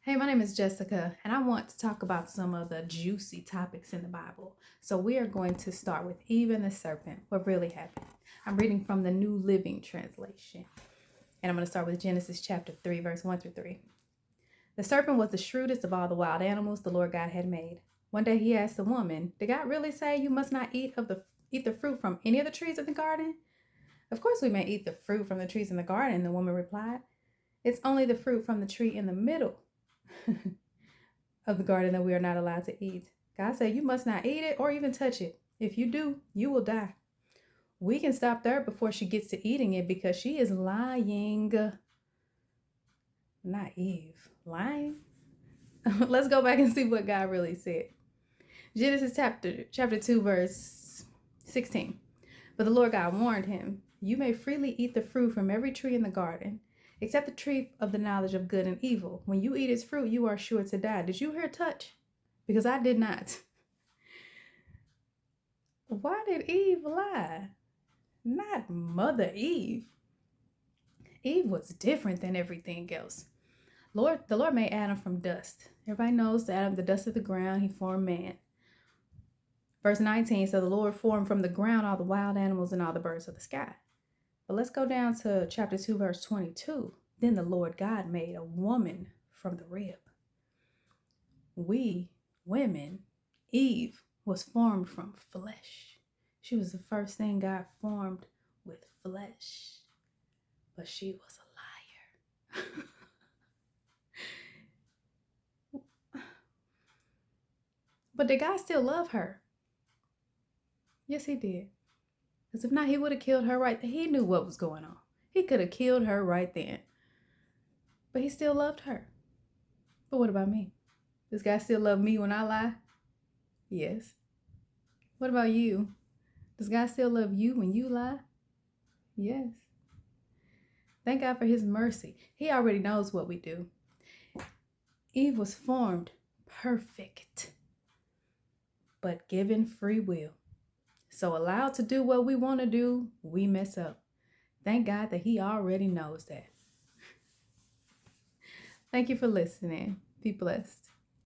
Hey, my name is Jessica, and I want to talk about some of the juicy topics in the Bible. So, we are going to start with Eve and the serpent, what really happened. I'm reading from the New Living Translation, and I'm going to start with Genesis chapter 3, verse 1 through 3. The serpent was the shrewdest of all the wild animals the Lord God had made. One day he asked the woman, "Did God really say you must not eat the fruit from any of the trees of the garden?" "Of course we may eat the fruit from the trees in the garden," the woman replied. "It's only the fruit from the tree in the middle of the garden that we are not allowed to eat. God said you must not eat it or even touch it. If you do, you will die." We can stop there before she gets to eating it because she is lying. Not Eve. Lying? Let's go back and see what God really said. Genesis chapter 2, verse 16. But the Lord God warned him, "You may freely eat the fruit from every tree in the garden, except the tree of the knowledge of good and evil. When you eat its fruit, you are sure to die." Did you hear touch? Because I did not. Why did Eve lie? Not Mother Eve. Eve was different than everything else. The Lord made Adam from dust. Everybody knows that Adam, the dust of the ground, he formed man. Verse 19, so the Lord formed from the ground all the wild animals and all the birds of the sky. But let's go down to chapter 2, verse 22. Then the Lord God made a woman from the rib. We, women, Eve was formed from flesh. She was the first thing God formed with flesh. But she was a liar. But did God still love her? Yes, he did. Because if not, he would have killed her right there. He knew what was going on. He could have killed her right then. But he still loved her. But what about me? Does God still love me when I lie? Yes. What about you? Does God still love you when you lie? Yes. Thank God for his mercy. He already knows what we do. Eve was formed perfect, but given free will. So allowed to do what we want to do, we mess up. Thank God that he already knows that. Thank you for listening. Be blessed.